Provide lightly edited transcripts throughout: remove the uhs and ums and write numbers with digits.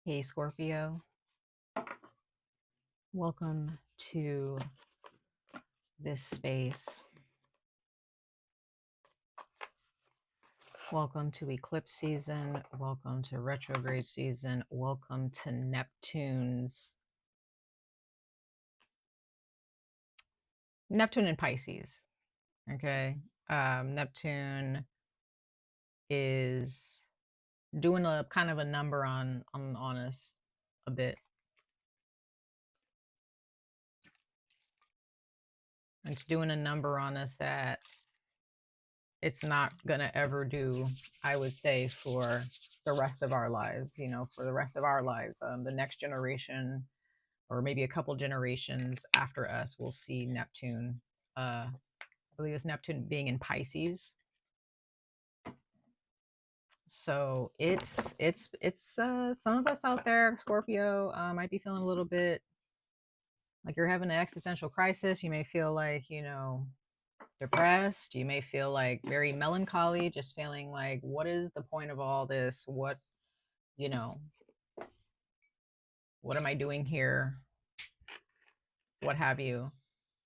Hey Scorpio, welcome to this space. Welcome to eclipse season. Welcome to retrograde season. Welcome to Neptune and Pisces. Okay. Neptune is doing a kind of a number on us a bit. It's doing a number on us that it's not gonna ever do, I would say, for the rest of our lives, for the rest of our lives. The next generation, or maybe a couple generations after us, will see Neptune. I believe it's Neptune being in Pisces. So it's some of us out there, Scorpio, might be feeling a little bit like you're having an existential crisis. You may feel like, depressed. You may feel like very melancholy, just feeling like, what is the point of all this? You know, what am I doing here? What have you?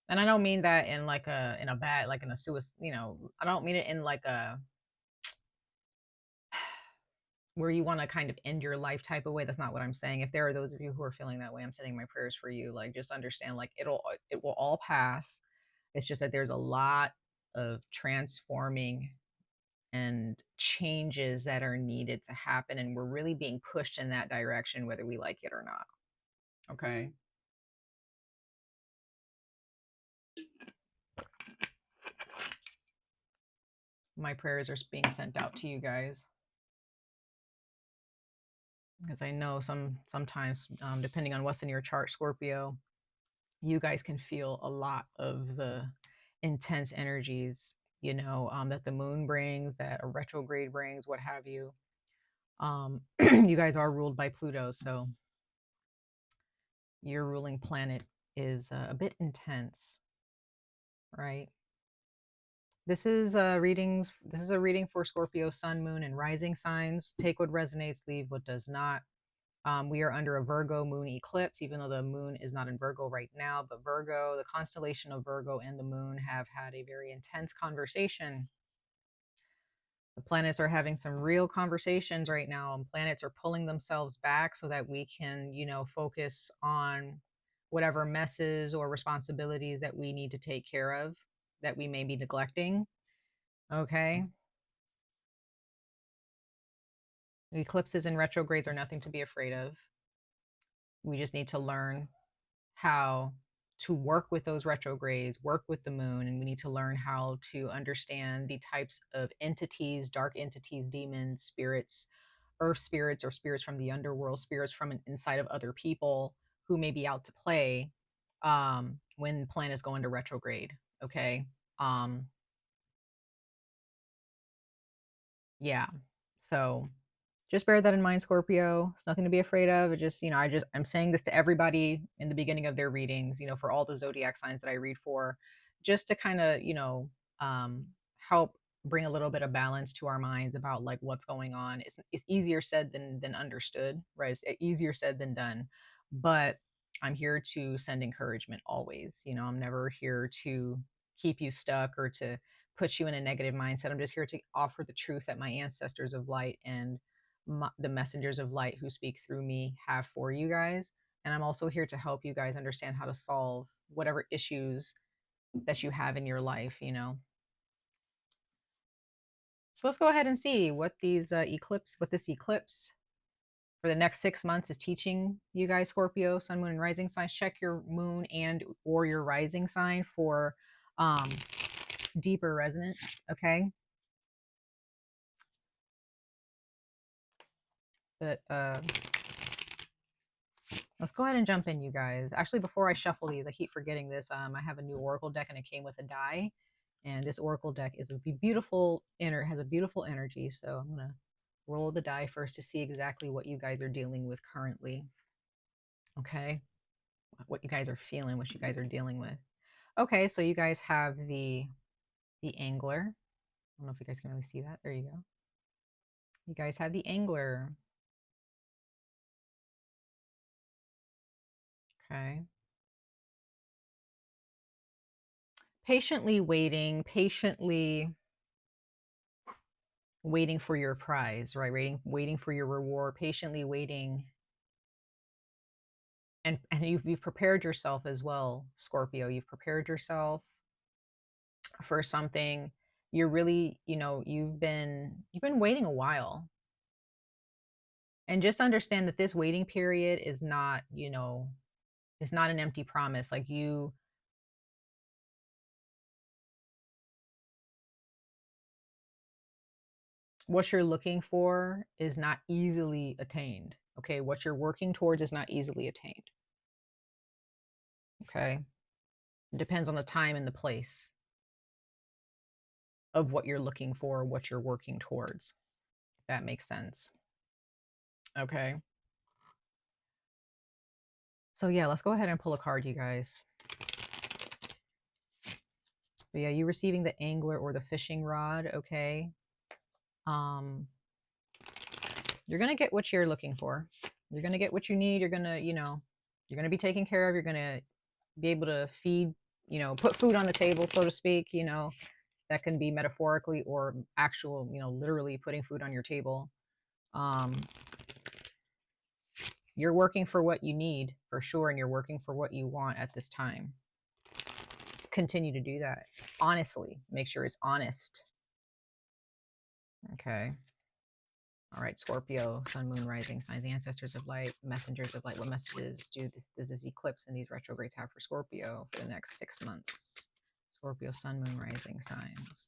And I don't mean that in like in a bad, like in a suicide, I don't mean it in like a where you want to kind of end your life type of way. That's not what I'm saying. If there are those of you who are feeling that way, I'm sending my prayers for you. Like, just understand, like, it will all pass. It's just that there's a lot of transforming and changes that are needed to happen, and we're really being pushed in that direction whether we like it or not. Okay. My prayers are being sent out to you guys, because I know sometimes, depending on what's in your chart, Scorpio, you guys can feel a lot of the intense energies, that the moon brings, that a retrograde brings, what have you. You guys are ruled by Pluto, so your ruling planet is a bit intense, right? This is readings. This is a reading for Scorpio, Sun, Moon, and Rising signs. Take what resonates, leave what does not. We are under a Virgo moon eclipse, even though the moon is not in Virgo right now. But Virgo, the constellation of Virgo and the moon have had a very intense conversation. The planets are having some real conversations right now, and planets are pulling themselves back so that we can, focus on whatever messes or responsibilities that we need to take care of that we may be neglecting. Okay. Eclipses and retrogrades are nothing to be afraid of. We just need to learn how to work with those retrogrades, work with the moon, and we need to learn how to understand the types of entities, dark entities, demons, spirits, earth spirits, or spirits from the underworld, spirits from inside of other people who may be out to play when planets go into retrograde. Okay. Yeah. So just bear that in mind, Scorpio. It's nothing to be afraid of. It just, I'm saying this to everybody in the beginning of their readings, for all the zodiac signs that I read for, just to kind of, help bring a little bit of balance to our minds about like what's going on. It's easier said than understood, right? It's easier said than done. But I'm here to send encouragement always. I'm never here to keep you stuck or to put you in a negative mindset. I'm just here to offer the truth that my ancestors of light and the messengers of light who speak through me have for you guys. And I'm also here to help you guys understand how to solve whatever issues that you have in your life. So let's go ahead and see what what this eclipse for the next 6 months is teaching you guys, Scorpio, Sun, Moon, and Rising signs. Check your moon and or your rising sign for um, deeper resonance. Okay. But let's go ahead and jump in, you guys. Actually, before I shuffle these, I keep forgetting this. I have a new oracle deck, and it came with a die. And this oracle deck is a beautiful has a beautiful energy. So I'm gonna roll the die first to see exactly what you guys are dealing with currently. Okay, what you guys are feeling, what you guys are dealing with. Okay, so you guys have the angler. I don't know if you guys can really see that. There you go. You guys have the angler. Okay. Patiently waiting for your prize, right? Waiting for your reward, patiently waiting, and you've prepared yourself as well, Scorpio. You've prepared yourself for something. You're really, you've been waiting a while. And just understand that this waiting period is not, is not an empty promise. Like what you're looking for is not easily attained. Okay. What you're working towards is not easily attained. Okay. It depends on the time and the place of what you're looking for, what you're working towards. If that makes sense. Okay. So yeah, let's go ahead and pull a card, you guys. But yeah, you receiving the angler or the fishing rod, okay? Um, you're gonna get what you're looking for. You're gonna get what you need. You're gonna, you're gonna be taken care of. You're gonna be able to feed, put food on the table, so to speak. That can be metaphorically or actual, literally putting food on your table. Um, you're working for what you need for sure, and you're working for what you want at this time. Continue to do that honestly. Make sure it's honest. Okay. All right, Scorpio, sun, moon, rising signs, the ancestors of light, messengers of light. What messages does this eclipse and these retrogrades have for Scorpio for the next 6 months? Scorpio, sun, moon, rising signs.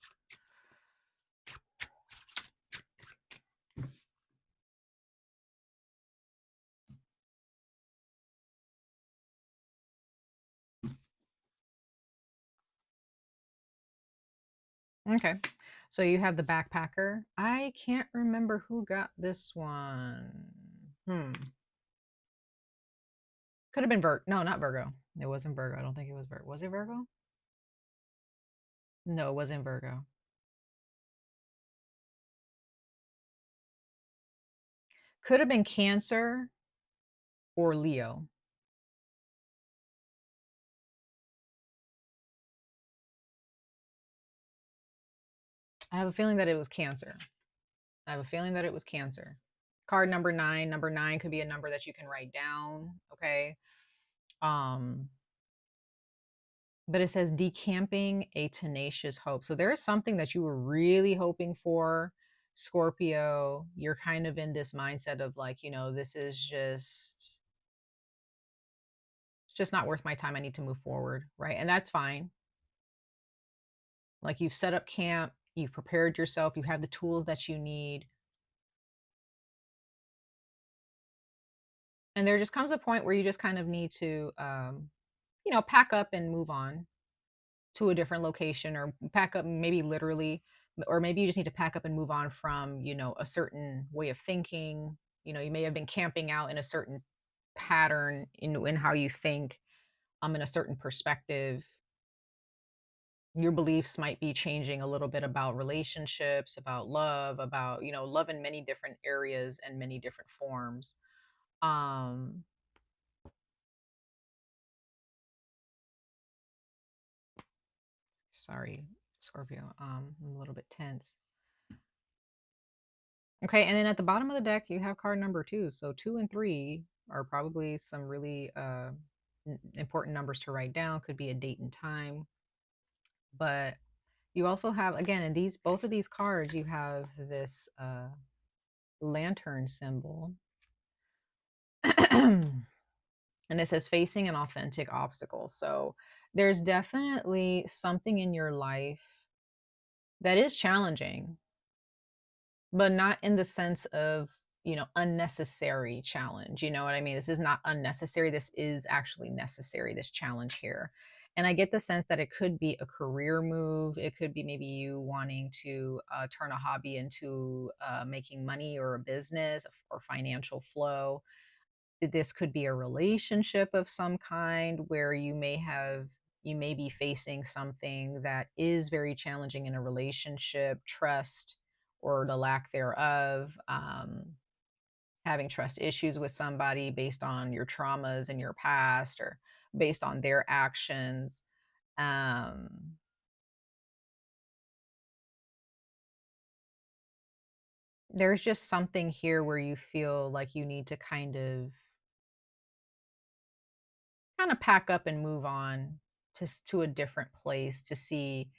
Okay, so you have the backpacker. I can't remember who got this one. Could have been Virgo. No, not Virgo. It wasn't Virgo. I don't think it was Virgo. Was it Virgo? No, it wasn't Virgo. Could have been Cancer or Leo. I have a feeling that it was Cancer. I have a feeling that it was Cancer. Card number 9. Number 9 could be a number that you can write down. Okay. Um, but it says decamping a tenacious hope. So there is something that you were really hoping for, Scorpio. You're kind of in this mindset of like, this is just not worth my time. I need to move forward, right? And that's fine. Like you've set up camp, you've prepared yourself, you have the tools that you need. And there just comes a point where you just kind of need to pack up and move on to a different location, or pack up maybe literally, or maybe you just need to pack up and move on from, a certain way of thinking. You may have been camping out in a certain pattern in how you think, in a certain perspective. Your beliefs might be changing a little bit about relationships, about love, about, love in many different areas and many different forms. Um, sorry, Scorpio. I'm a little bit tense. Okay, and then at the bottom of the deck, you have card number 2. So 2 and 3 are probably some really important numbers to write down. Could be a date and time. But you also have, again, in both of these cards, you have this lantern symbol. And it says facing an authentic obstacle. So there's definitely something in your life that is challenging, but not in the sense of, unnecessary challenge. You know what I mean? This is not unnecessary. This is actually necessary, this challenge here. And I get the sense that it could be a career move. It could be maybe you wanting to turn a hobby into making money, or a business, or financial flow. This could be a relationship of some kind where you may be facing something that is very challenging in a relationship, trust, or the lack thereof. having trust issues with somebody based on your traumas in your past or based on their actions. Um, there's just something here where you feel like you need to kind of pack up and move on to a different place to see,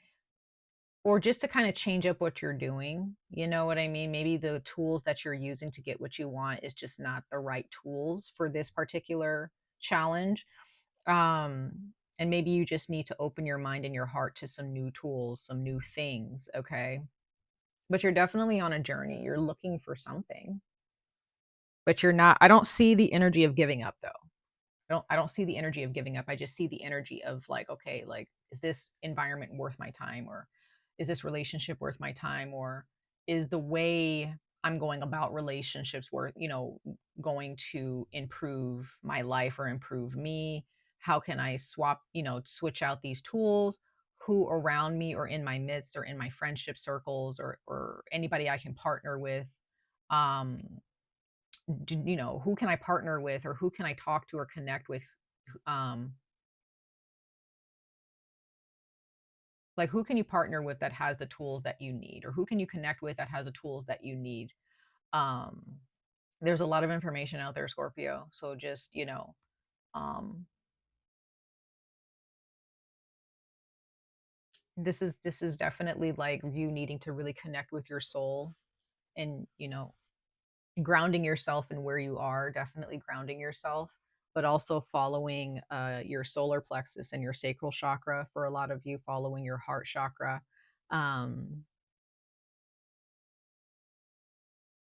or just to kind of change up what you're doing. You know what I mean? Maybe the tools that you're using to get what you want is just not the right tools for this particular challenge. Um, and maybe you just need to open your mind and your heart to some new tools, some new things, okay? But you're definitely on a journey. You're looking for something, but you're not, I don't see the energy of giving up though. I don't see the energy of giving up. I just see the energy of like, okay, like, is this environment worth my time, or is this relationship worth my time, or is the way I'm going about relationships worth, going to improve my life or improve me? How can I switch out these tools? Who around me or in my midst or in my friendship circles or anybody I can partner with, um who can I partner with, or who can I talk to or connect with? Um, like, who can you partner with that has the tools that you need, or who can you connect with that has the tools that you need? Um, there's a lot of information out there, Scorpio. So just, um, this is definitely like you needing to really connect with your soul, and grounding yourself in where you are, definitely grounding yourself, but also following your solar plexus and your sacral chakra. For a lot of you, following your heart chakra. Um,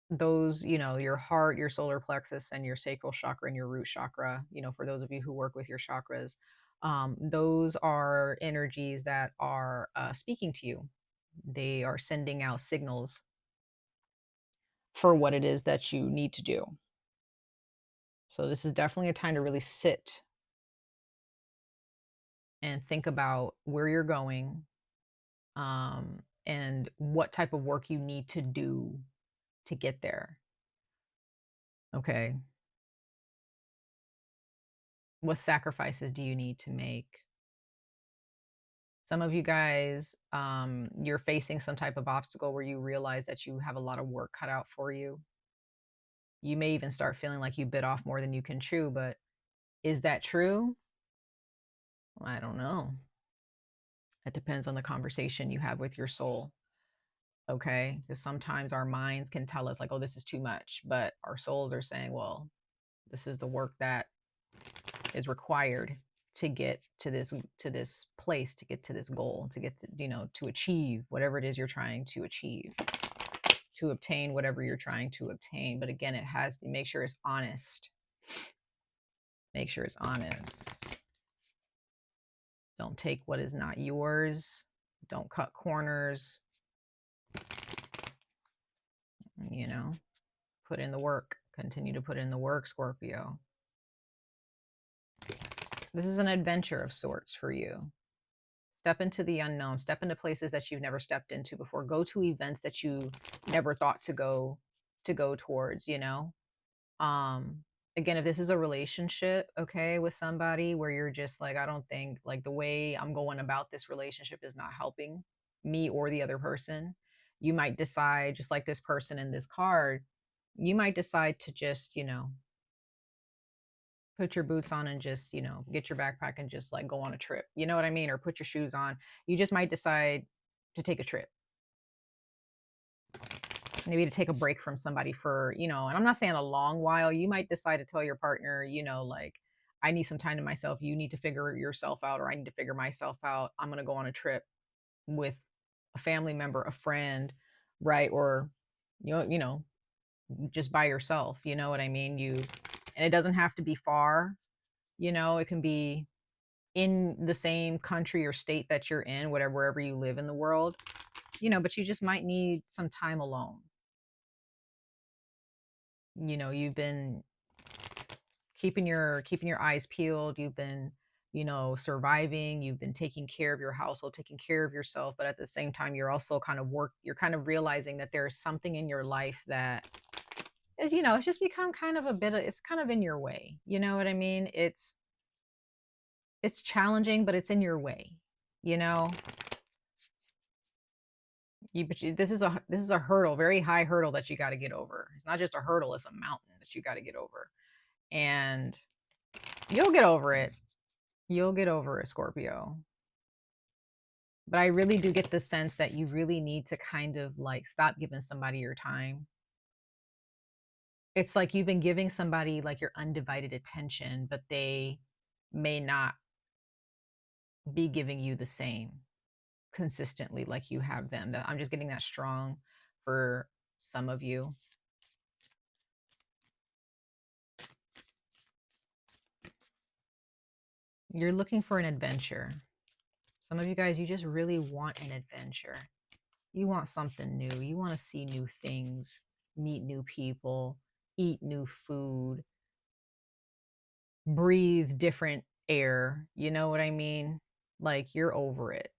those, your heart, your solar plexus, and your sacral chakra and your root chakra, for those of you who work with your chakras, those are energies that are speaking to you. They are sending out signals for what it is that you need to do. So this is definitely a time to really sit and think about where you're going, and what type of work you need to do to get there. Okay. What sacrifices do you need to make? Some of you guys, you're facing some type of obstacle where you realize that you have a lot of work cut out for you. You may even start feeling like you bit off more than you can chew, but is that true? I don't know. It depends on the conversation you have with your soul. Okay, because sometimes our minds can tell us like, oh, this is too much, but our souls are saying, well, this is the work that is required to get to this place, to get to this goal, to get to, to achieve whatever it is you're trying to achieve, to obtain whatever you're trying to obtain. But again, it has to make sure it's honest. Make sure it's honest. Don't take what is not yours. Don't cut corners. You know, put in the work. Continue to put in the work, Scorpio. This is an adventure of sorts for you. Step into the unknown. Step into places that you've never stepped into before. Go to events that you never thought to go towards, Um again, if this is a relationship, okay, with somebody where you're just like, I don't think like the way I'm going about this relationship is not helping me or the other person, you might decide, just like this person in this card, you might decide to just, put your boots on and just, get your backpack and just like go on a trip. You know what I mean? Or put your shoes on. You just might decide to take a trip. Maybe to take a break from somebody for, and I'm not saying a long while. You might decide to tell your partner, like, I need some time to myself. You need to figure yourself out, or I need to figure myself out. I'm going to go on a trip with a family member, a friend, right? Or, just by yourself. You know what I mean? And it doesn't have to be far, it can be in the same country or state that you're in, whatever, wherever you live in the world, but you just might need some time alone. You've been keeping your eyes peeled. You've been, surviving. You've been taking care of your household, taking care of yourself, but at the same time, you're also you're kind of realizing that there's something in your life that you know, it's just become kind of a bit of, it's kind of in your way. You know what I mean? It's challenging, but it's in your way. You know, this is a hurdle, very high hurdle that you got to get over. It's not just a hurdle, it's a mountain that you got to get over. And you'll get over it. You'll get over it, Scorpio. But I really do get the sense that you really need to kind of like stop giving somebody your time. It's like you've been giving somebody like your undivided attention, but they may not be giving you the same consistently like you have them. I'm just getting that strong for some of you. You're looking for an adventure. Some of you guys, you just really want an adventure. You want something new. You want to see new things, meet new people, eat new food, breathe different air. You know what I mean? Like you're over it.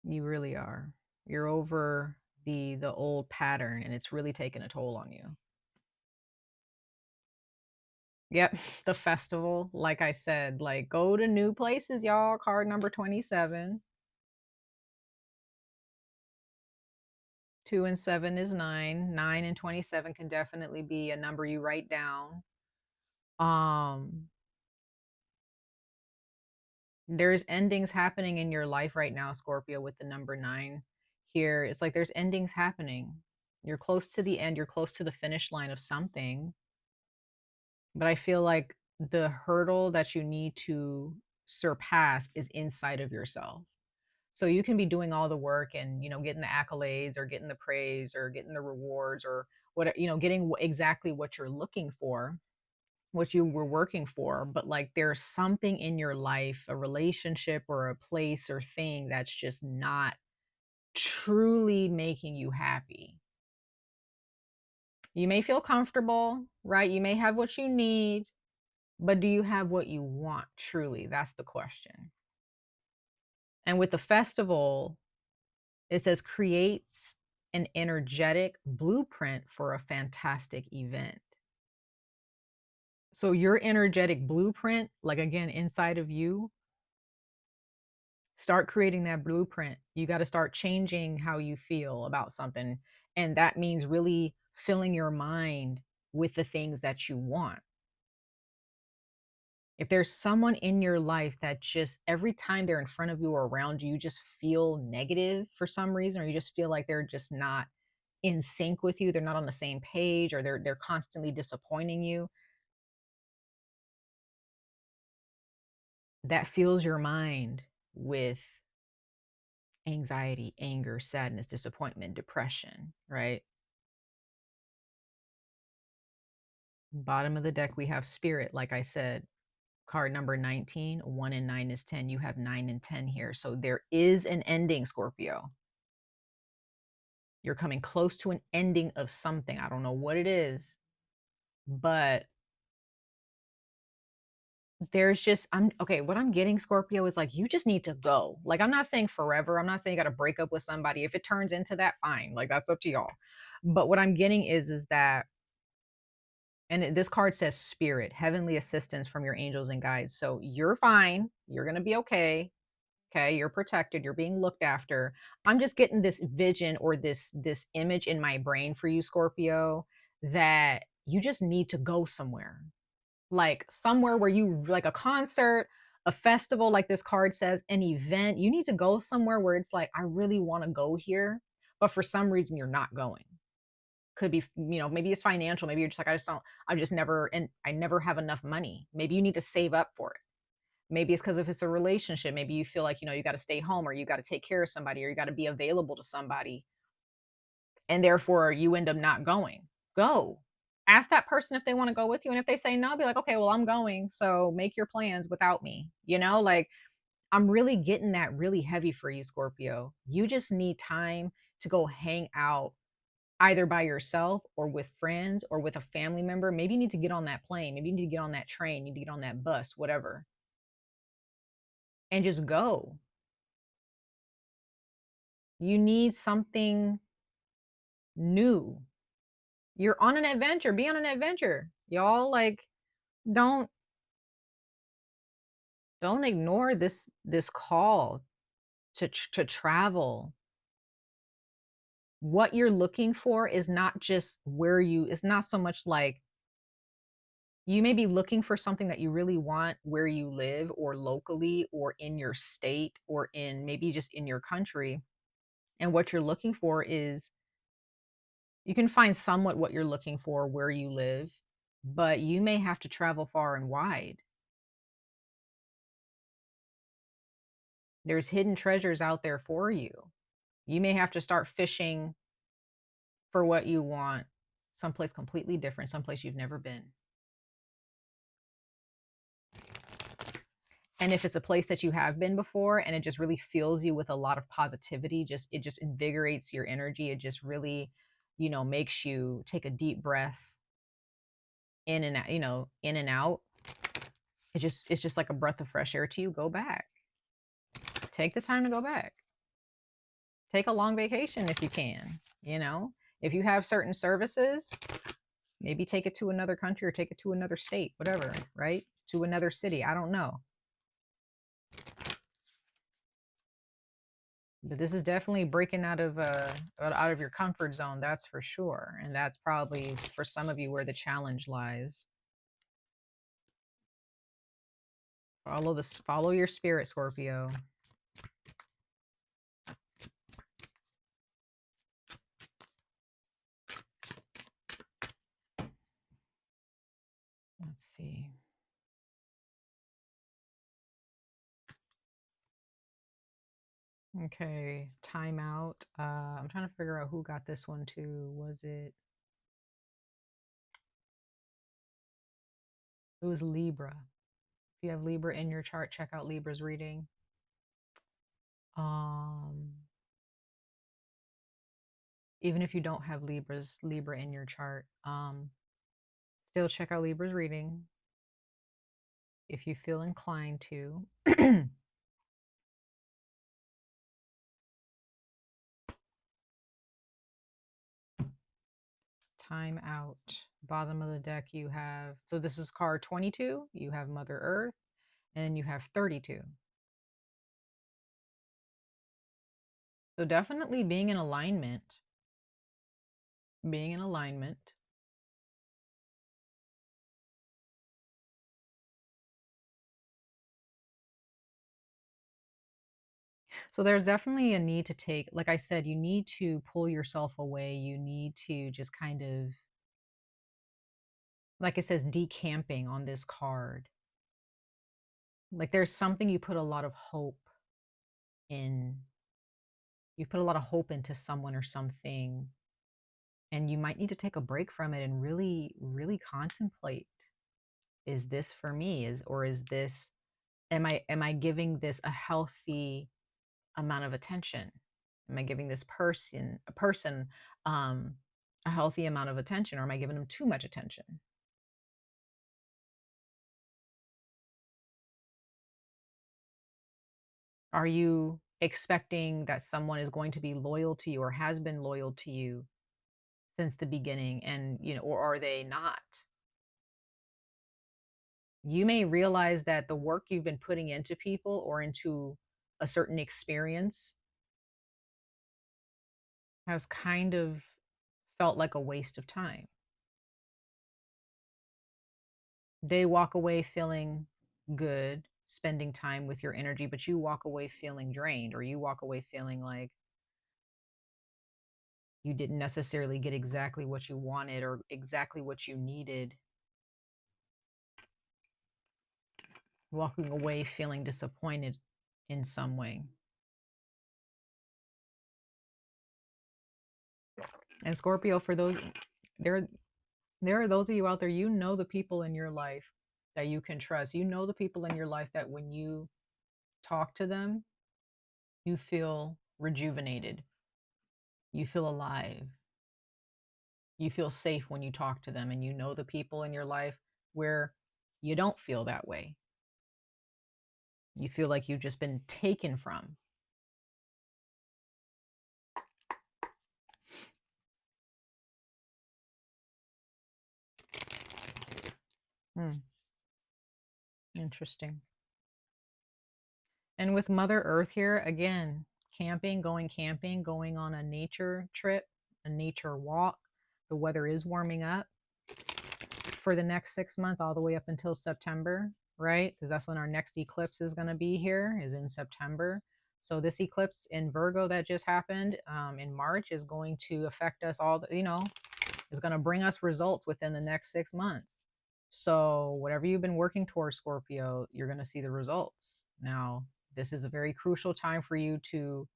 You really are. You're over the old pattern and it's really taking a toll on you. Yep, the festival, like I said, like go to new places, y'all. Card number 27. 2 and 7 is 9. 9 and 27 can definitely be a number you write down. Um there's endings happening in your life right now, Scorpio, with the number 9 here. It's like there's endings happening. You're close to the end, you're close to the finish line of something. But I feel like the hurdle that you need to surpass is inside of yourself. So you can be doing all the work and, you know, getting the accolades or getting the praise or getting the rewards or what, you know, getting exactly what you're looking for, what you were working for. But like there's something in your life, a relationship or a place or thing that's just not truly making you happy. You may feel comfortable, right? You may have what you need, but do you have what you want truly? That's the question. And with the festival, it says creates an energetic blueprint for a fantastic event. So your energetic blueprint, like again, inside of you, start creating that blueprint. You got to start changing how you feel about something. And that means really filling your mind with the things that you want. If there's someone in your life that just every time they're in front of you or around you, you just feel negative for some reason, or you just feel like they're just not in sync with you, they're not on the same page, or they're constantly disappointing you, that fills your mind with anxiety, anger, sadness, disappointment, depression, right? Bottom of the deck, we have spirit, like I said, card number 19. 1 and 9 is 10. You have 9 and 10 here. So there is an ending, Scorpio. You're coming close to an ending of something. I don't know what it is, but there's just I'm okay, what I'm getting, Scorpio, is like you just need to go. Like I'm not saying forever. I'm not saying you got to break up with somebody. If it turns into that, fine. Like that's up to y'all. But what I'm getting is that this card says spirit, heavenly assistance from your angels and guides. So you're fine. You're going to be okay. Okay, you're protected, you're being looked after. I'm just getting this vision or this image in my brain for you, Scorpio, that you just need to go somewhere. Like somewhere where you like a concert, a festival, like this card says, an event. You need to go somewhere where it's like, I really want to go here, but for some reason you're not going. Could be, you know, maybe it's financial. Maybe you're just like, I just never, and I never have enough money. Maybe you need to save up for it. Maybe it's because if it's a relationship, maybe you feel like, you know, you got to stay home or you got to take care of somebody or you got to be available to somebody. And therefore you end up not going. Go. Ask that person if they want to go with you. And if they say no, be like, okay, well, I'm going. So make your plans without me. You know, like I'm really getting that really heavy for you, Scorpio. You just need time to go hang out either by yourself or with friends or with a family member. Maybe you need to get on that plane. Maybe you need to get on that train. You need to get on that bus, whatever, and just go. You need something new. You're on an adventure. Be on an adventure. Y'all, like, don't don't ignore this call to travel. What you're looking for is not just where you, it's not so much like you may be looking for something that you really want where you live or locally or in your state or in maybe just in your country. And what you're looking for is, you can find somewhat what you're looking for where you live, but you may have to travel far and wide. There's hidden treasures out there for you. You may have to start fishing for what you want someplace completely different, someplace you've never been. And if it's a place that you have been before and it just really fills you with a lot of positivity, just it just invigorates your energy, it just really, makes you take a deep breath in and out, in and out. It's just like a breath of fresh air to you. Go back. Take the time to go back. Take a long vacation if you can, If you have certain services, maybe take it to another country or take it to another state, whatever, right? To another city. I don't know. But this is definitely breaking out of your comfort zone, that's for sure. And that's probably for some of you where the challenge lies. Follow your spirit, Scorpio. Let's see. Okay, timeout. I'm trying to figure out who got this one too. Was it? It was Libra. If you have Libra in your chart, check out Libra's reading. Um, Even if you don't have Libra in your chart, still check out Libra's reading if you feel inclined to. Time out. Bottom of the deck, you have, so this is card 22. You have Mother Earth, and you have 32. So definitely being in alignment. Being in alignment. So there's definitely a need to take, like I said, you need to pull yourself away. You need to just kind of, like it says, decamping on this card. Like there's something you put a lot of hope in. You put a lot of hope into someone or something, and you might need to take a break from it and really, really contemplate. Is this for me? Is this, am I giving this a healthy amount of attention? Am I giving this person um a healthy amount of attention, or am I giving them too much attention? Are you expecting that someone is going to be loyal to you or has been loyal to you since the beginning, and or are they not? You may realize that the work you've been putting into people or into a certain experience has kind of felt like a waste of time. They walk away feeling good, spending time with your energy, but you walk away feeling drained, or you walk away feeling like you didn't necessarily get exactly what you wanted or exactly what you needed. Walking away feeling disappointed in some way. And Scorpio, for those, there there are those of you out there, the people in your life that you can trust. The people in your life that when you talk to them, you feel rejuvenated. You feel alive. You feel safe when you talk to them, and the people in your life where you don't feel that way. You feel like you've just been taken from. Hmm. Interesting. And with Mother Earth here, again, camping, going on a nature trip, a nature walk. The weather is warming up for the next 6 months, all the way up until September, right? Because that's when our next eclipse is going to be here, is in September. So this eclipse in Virgo that just happened in March is going to affect us all, is going to bring us results within the next 6 months. So whatever you've been working towards, Scorpio, you're going to see the results. Now, this is a very crucial time for you to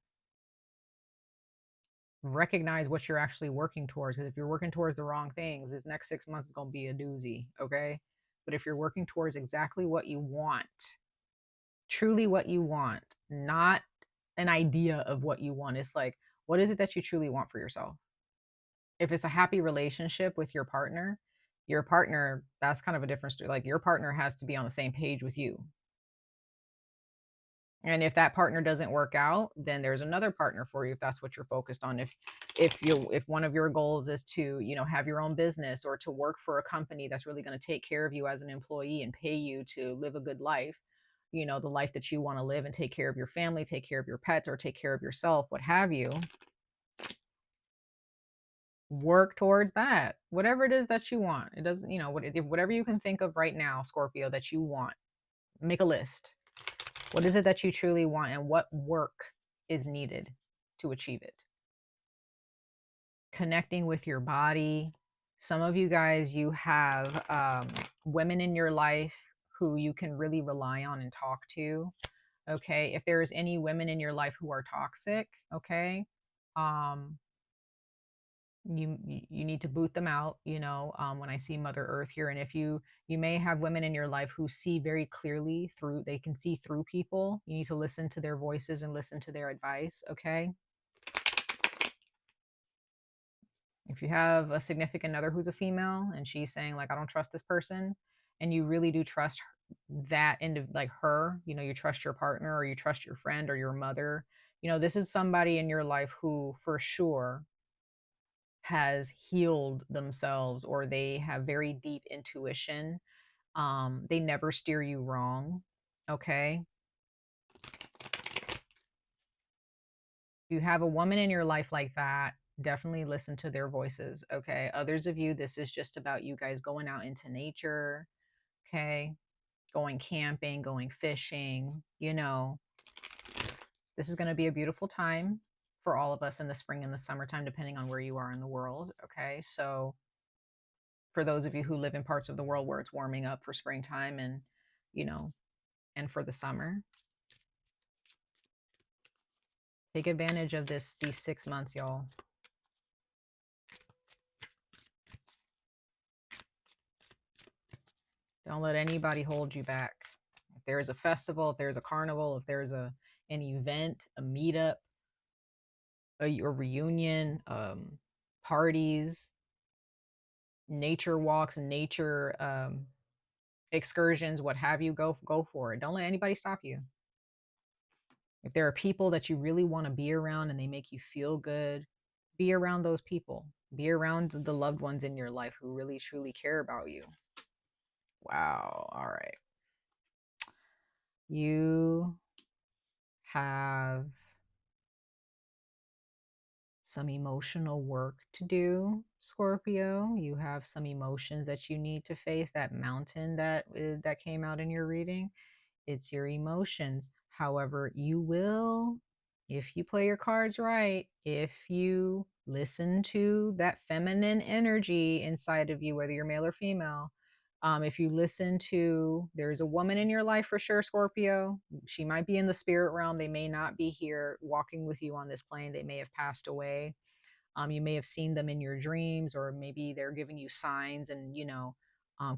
recognize what you're actually working towards. Because if you're working towards the wrong things, this next 6 months is going to be a doozy. Okay. But if you're working towards exactly what you want, truly what you want, not an idea of what you want, it's like, what is it that you truly want for yourself? If it's a happy relationship with your partner, that's kind of a different story. Like, your partner has to be on the same page with you. And if that partner doesn't work out, then there's another partner for you if that's what you're focused on. If one of your goals is to, have your own business or to work for a company that's really going to take care of you as an employee and pay you to live a good life, the life that you want to live, and take care of your family, take care of your pets, or take care of yourself, what have you, work towards that. Whatever it is that you want. It doesn't, whatever you can think of right now, Scorpio, that you want, make a list. What is it that you truly want, and what work is needed to achieve it? Connecting with your body. Some of you guys, you have women in your life who you can really rely on and talk to. Okay. If there's any women in your life who are toxic, okay, um, you need to boot them out, when I see Mother Earth here. And if you may have women in your life who see very clearly through, they can see through people. You need to listen to their voices and listen to their advice. Okay. If you have a significant other who's a female and she's saying, like, I don't trust this person, and you really do trust that into, like, her, you trust your partner, or you trust your friend or your mother, this is somebody in your life who for sure has healed themselves, or they have very deep intuition. They never steer you wrong. Okay. If you have a woman in your life like that, definitely listen to their voices. Okay. Others of you, this is just about you guys going out into nature. Okay. Going camping, going fishing. This is going to be a beautiful time for all of us in the spring and the summertime, depending on where you are in the world. Okay. So for those of you who live in parts of the world where it's warming up for springtime, and, you know, and for the summer, take advantage of these 6 months, y'all. Don't let anybody hold you back. If there's a festival, if there's a carnival, if there's an event, a meetup, a reunion, parties, nature walks, nature excursions, what have you, go for it. Don't let anybody stop you. If there are people that you really want to be around and they make you feel good, be around those people. Be around the loved ones in your life who really truly care about you. Wow. All right. You have some emotional work to do, Scorpio. You have some emotions that you need to face. That mountain that came out in your reading, it's your emotions. However, you will, if you play your cards right, if you listen to that feminine energy inside of you, whether you're male or female, if you listen to, there's a woman in your life for sure, Scorpio. She might be in the spirit realm. They may not be here walking with you on this plane. They may have passed away. You may have seen them in your dreams, or maybe they're giving you signs, and,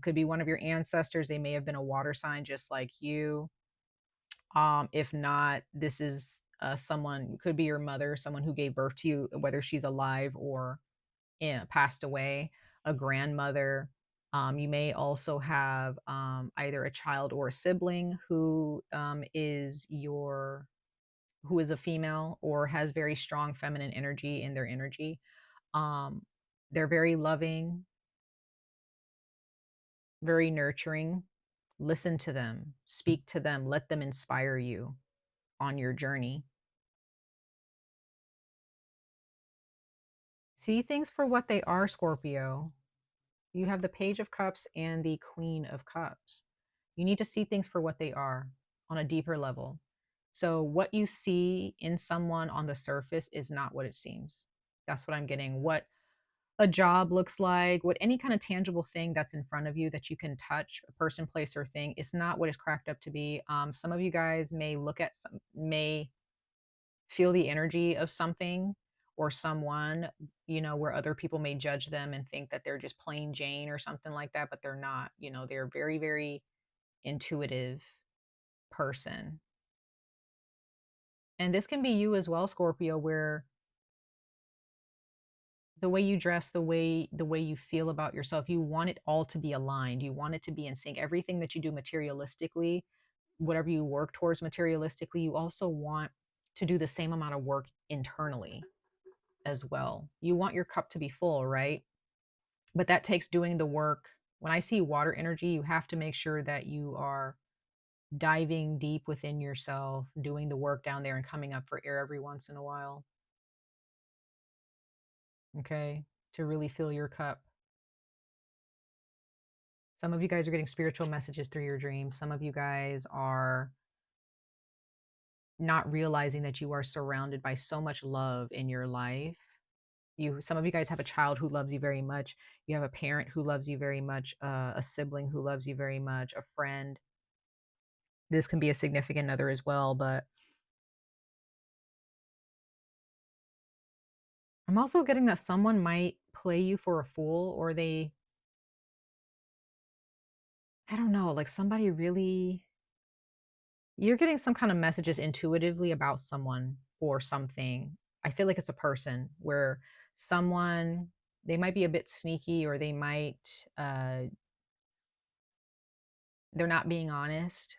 could be one of your ancestors. They may have been a water sign just like you. If not, this is someone, could be your mother, someone who gave birth to you, whether she's alive or passed away, a grandmother. You may also have either a child or a sibling who is a female or has very strong feminine energy in their energy. Um, they're very loving. very nurturing. Listen to them, speak to them, let them inspire you on your journey. See things for what they are, Scorpio. You have the Page of Cups and the Queen of Cups. You need to see things for what they are on a deeper level. So, what you see in someone on the surface is not what it seems. That's what I'm getting. What a job looks like, what any kind of tangible thing that's in front of you that you can touch, a person, place, or thing, is not what it's cracked up to be. Some of you guys may look at may feel the energy of something or someone, where other people may judge them and think that they're just plain Jane or something like that, but they're not. They're a very, very intuitive person. And this can be you as well, Scorpio, where the way you dress, the way you feel about yourself, you want it all to be aligned. You want it to be in sync. Everything that you do materialistically, whatever you work towards materialistically, you also want to do the same amount of work internally as well. You want your cup to be full, right? But that takes doing the work. When I see water energy, you have to make sure that you are diving deep within yourself, doing the work down there and coming up for air every once in a while. Okay? To really fill your cup. Some of you guys are getting spiritual messages through your dreams. Some of you guys are not realizing that you are surrounded by so much love in your life. Some of you guys have a child who loves you very much. You have a parent who loves you very much, a sibling who loves you very much, a friend. This can be a significant other as well, but I'm also getting that someone might play you for a fool, or I don't know, like somebody really, you're getting some kind of messages intuitively about someone or something. I feel like it's a person where someone, they might be a bit sneaky, or they're not being honest.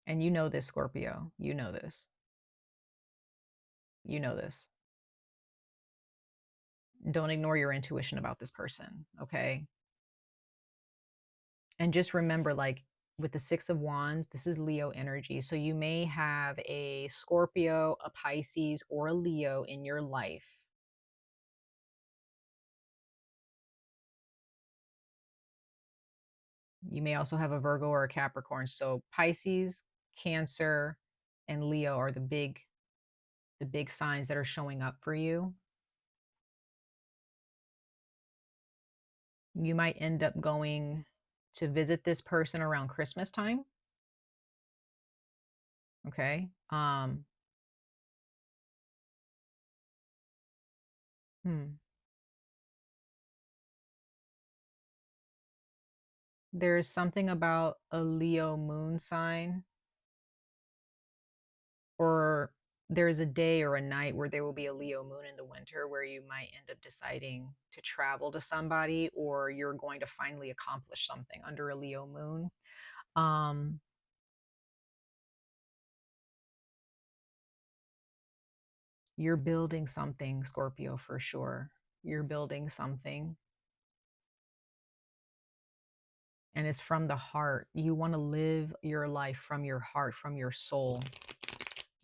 And you know this, Scorpio. You know this. You know this. Don't ignore your intuition about this person, okay? And just remember, like with the Six of Wands, this is Leo energy. So you may have a Scorpio, a Pisces, or a Leo in your life. You may also have a Virgo or a Capricorn. So Pisces, Cancer, and Leo are the big signs that are showing up for you. You might end up going to visit this person around Christmas time. Okay. Hmm. There's something about a Leo moon sign, or there's a day or a night where there will be a Leo moon in the winter where you might end up deciding to travel to somebody, or you're going to finally accomplish something under a Leo moon. Um, you're building something, Scorpio, for sure. You're building something, and it's from the heart. You want to live your life from your heart, from your soul.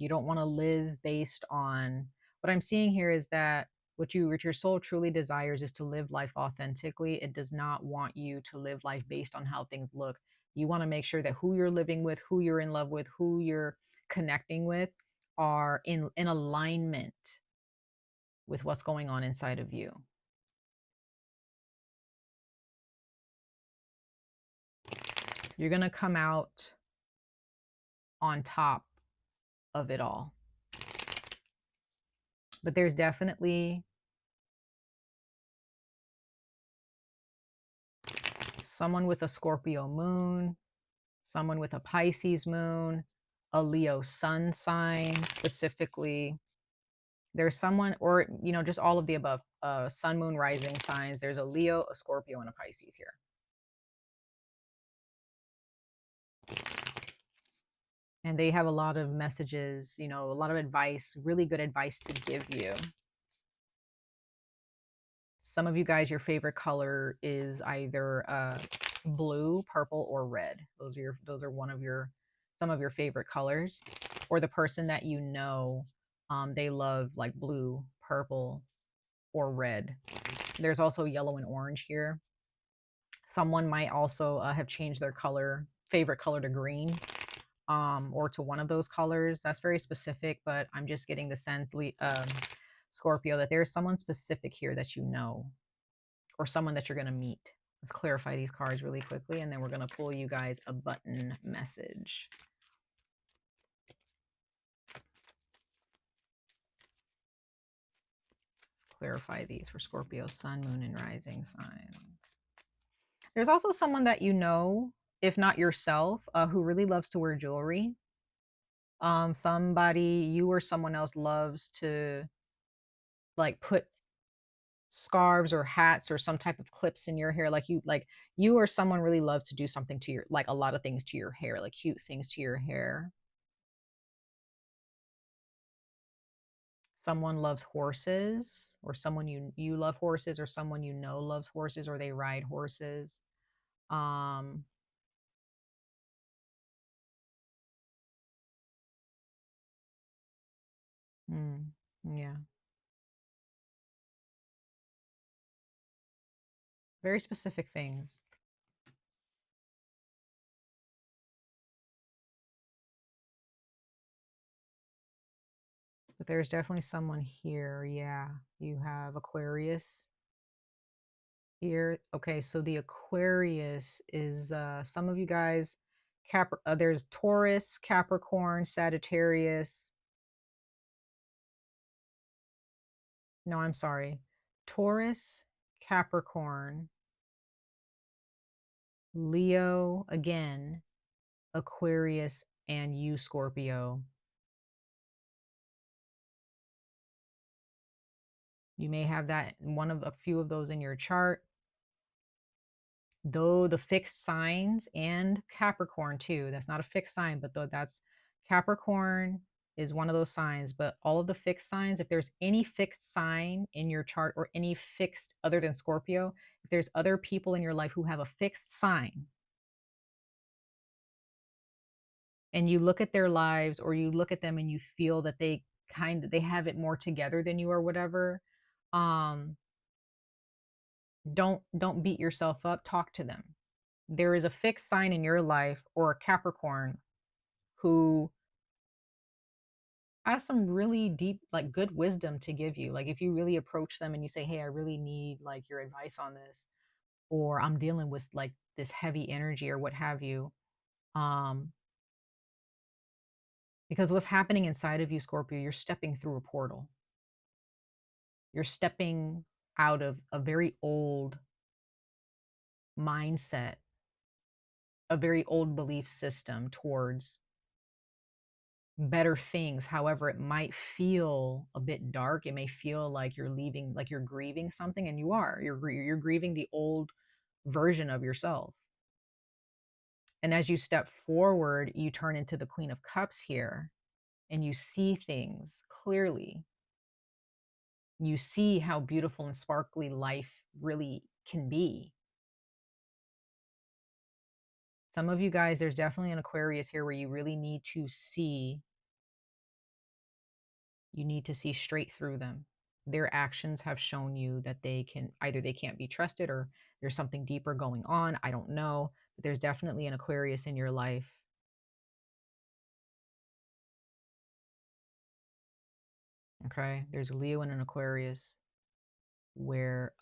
You don't want to live based on, what I'm seeing here is that what your soul truly desires is to live life authentically. It does not want you to live life based on how things look. You want to make sure that who you're living with, who you're in love with, who you're connecting with are in alignment with what's going on inside of you. You're going to come out on top of it all. But there's definitely someone with a Scorpio moon, someone with a Pisces moon, a Leo sun sign specifically. There's someone, or, just all of the above, sun, moon, rising signs. There's a Leo, a Scorpio, and a Pisces here. And they have a lot of messages, a lot of advice, really good advice to give you. Some of you guys, your favorite color is either blue, purple, or red. Those are some of your favorite colors. Or the person that you know, they love like blue, purple, or red. There's also yellow and orange here. Someone might also have changed their favorite color to green, or to one of those colors. That's very specific, but I'm just getting the sense, Scorpio, that there's someone specific here that you know, or someone that you're going to meet. Let's clarify these cards really quickly, and then we're going to pull you guys a button message. Let's clarify these for Scorpio, sun, moon, and rising signs. There's also someone that you know, if not yourself, who really loves to wear jewelry. Somebody, you or someone else, loves to like put scarves or hats or some type of clips in your hair. Like you or someone really loves to do something to your, like a lot of things to your hair, like cute things to your hair. Someone loves horses, or someone you love horses, or someone you know loves horses, or they ride horses. um yeah, very specific things. But there's definitely someone here. Yeah, you have Aquarius here. Okay, so the Aquarius is some of you guys, there's Taurus, Capricorn, Sagittarius. No, I'm sorry. Taurus, Capricorn, Leo again, Aquarius, and you, Scorpio. You may have that one of a few of those in your chart. Though the fixed signs, and Capricorn too, that's not a fixed sign, but though that's Capricorn is one of those signs. But all of the fixed signs, if there's any fixed sign in your chart, or any fixed other than Scorpio, if there's other people in your life who have a fixed sign, and you look at their lives, or you look at them and you feel that they have it more together than you, or whatever, um don't beat yourself up. Talk to them. There is a fixed sign in your life, or a Capricorn, who has some really deep, like good wisdom to give you. Like if you really approach them and you say, hey, I really need like your advice on this, or I'm dealing with like this heavy energy, or what have you. um because what's happening inside of you, Scorpio, you're stepping through a portal. You're stepping out of a very old mindset, a very old belief system, towards better things. However, it might feel a bit dark. It may feel like you're leaving, like you're grieving something, and you're grieving the old version of yourself. And as you step forward, you turn into the Queen of Cups here, and you see things clearly. You see how beautiful and sparkly life really can be. Some of you guys, there's definitely an Aquarius here where you really need to see, straight through them. Their actions have shown you that they can't be trusted, or there's something deeper going on. I don't know, but there's definitely an Aquarius in your life. Okay, there's a Leo and an Aquarius where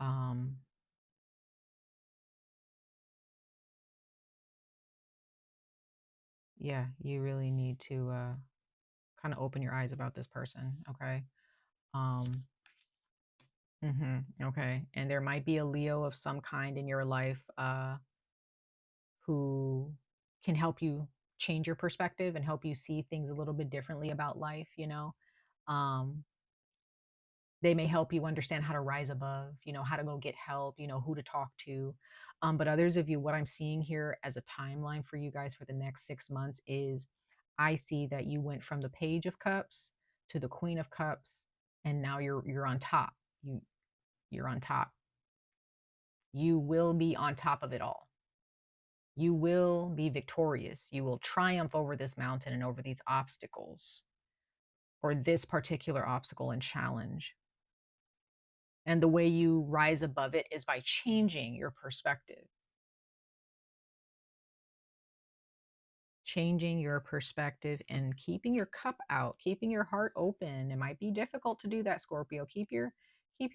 yeah, you really need to kind of open your eyes about this person. Okay. um okay, and there might be a Leo of some kind in your life, who can help you change your perspective and help you see things a little bit differently about life, um they may help you understand how to rise above, how to go get help, who to talk to. But others of you, what I'm seeing here as a timeline for you guys for the next 6 months is, I see that you went from the Page of Cups to the Queen of Cups, and now you're on top. You're on top. you will be on top of it all. You will be victorious. You will triumph over this mountain and over these obstacles, or this particular obstacle and challenge. And the way you rise above it is by changing your perspective. Changing your perspective and keeping your cup out, keeping your heart open. It might be difficult to do that, Scorpio. Keep your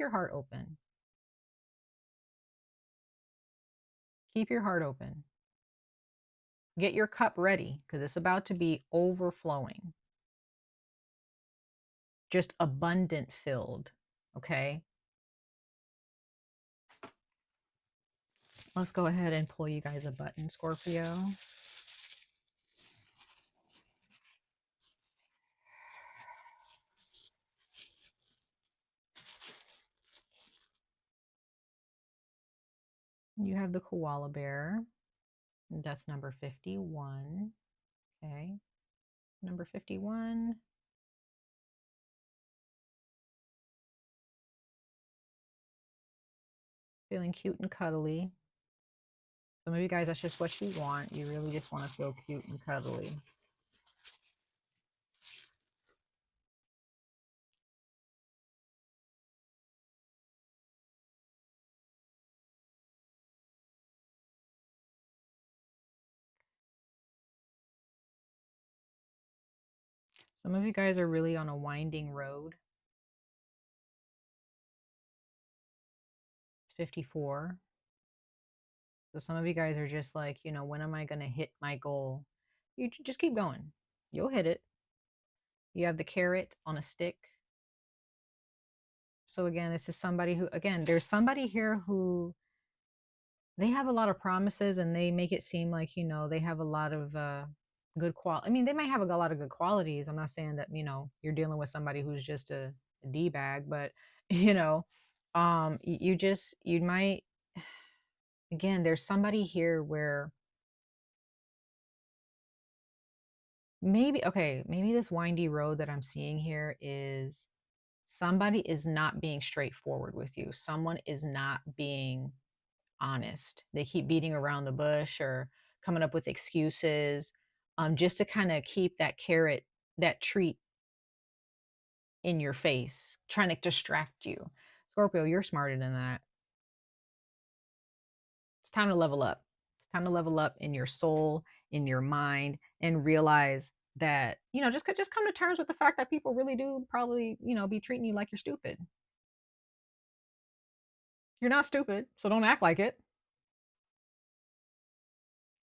heart open. Keep your heart open. Get your cup ready, because it's about to be overflowing. Just abundant filled. Okay. Let's go ahead and pull you guys a button, Scorpio. You have the koala bear. That's number 51. Okay. Number 51. Feeling cute and cuddly. Some of you guys, that's just what you want. You really just want to feel cute and cuddly. Some of you guys are really on a winding road. It's 54. So some of you guys are just like, you know, when am I going to hit my goal? You just keep going. You'll hit it. You have the carrot on a stick. So again, this is somebody who, again, there's somebody here who they have a lot of promises and they make it seem like, you know, they have a lot of good quality. I mean, they might have a lot of good qualities. I'm not saying that, you know, you're dealing with somebody who's just a D-bag, but you know, you might, again, there's somebody here where maybe, okay, maybe this windy road that I'm seeing here is somebody is not being straightforward with you. Someone is not being honest. They keep beating around the bush or coming up with excuses, just to kind of keep that carrot, that treat in your face, trying to distract you. Scorpio, you're smarter than that. It's time to level up. It's time to level up in your soul, in your mind, and realize that, you know, just come to terms with the fact that people really do probably, you know, be treating you like you're stupid. You're not stupid, so don't act like it.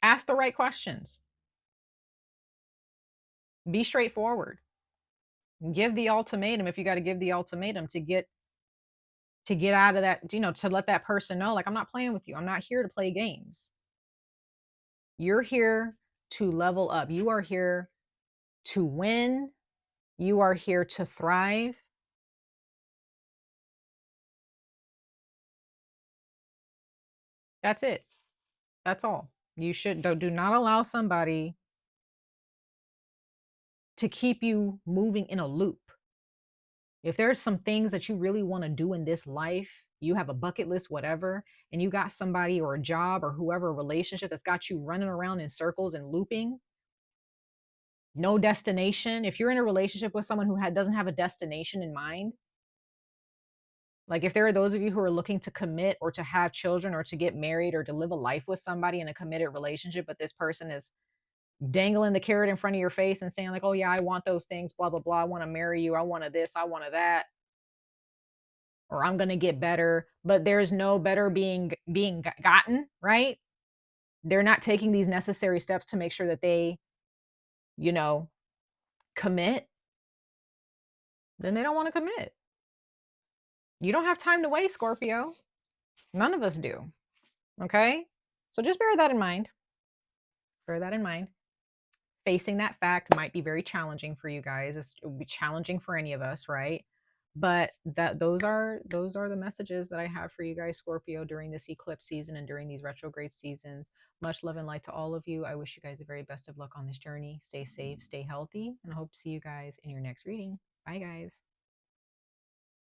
Ask the right questions. Be straightforward. Give the ultimatum if you got to give the ultimatum to get out of that, you know, to let that person know, like, I'm not playing with you. I'm not here to play games. You're here to level up. You are here to win. You are here to thrive. That's it. That's all. You should do not allow somebody to keep you moving in a loop. If there's some things that you really want to do in this life, you have a bucket list, whatever, and you got somebody or a job or whoever, a relationship that's got you running around in circles and looping, no destination. If you're in a relationship with someone who doesn't have a destination in mind, like if there are those of you who are looking to commit or to have children or to get married or to live a life with somebody in a committed relationship, but this person is dangling the carrot in front of your face and saying like, oh yeah, I want those things, blah, blah, blah. I want to marry you. I want to this, I want to that, or I'm going to get better, but there's no better being gotten, right? They're not taking these necessary steps to make sure that they, you know, commit. Then they don't want to commit. You don't have time to waste, Scorpio. None of us do. Okay? So just bear that in mind. Bear that in mind. Facing that fact might be very challenging for you guys. It would be challenging for any of us, right? But those are the messages that I have for you guys, Scorpio, during this eclipse season and during these retrograde seasons. Much love and light to all of you. I wish you guys the very best of luck on this journey. Stay safe, stay healthy, and I hope to see you guys in your next reading. Bye, guys.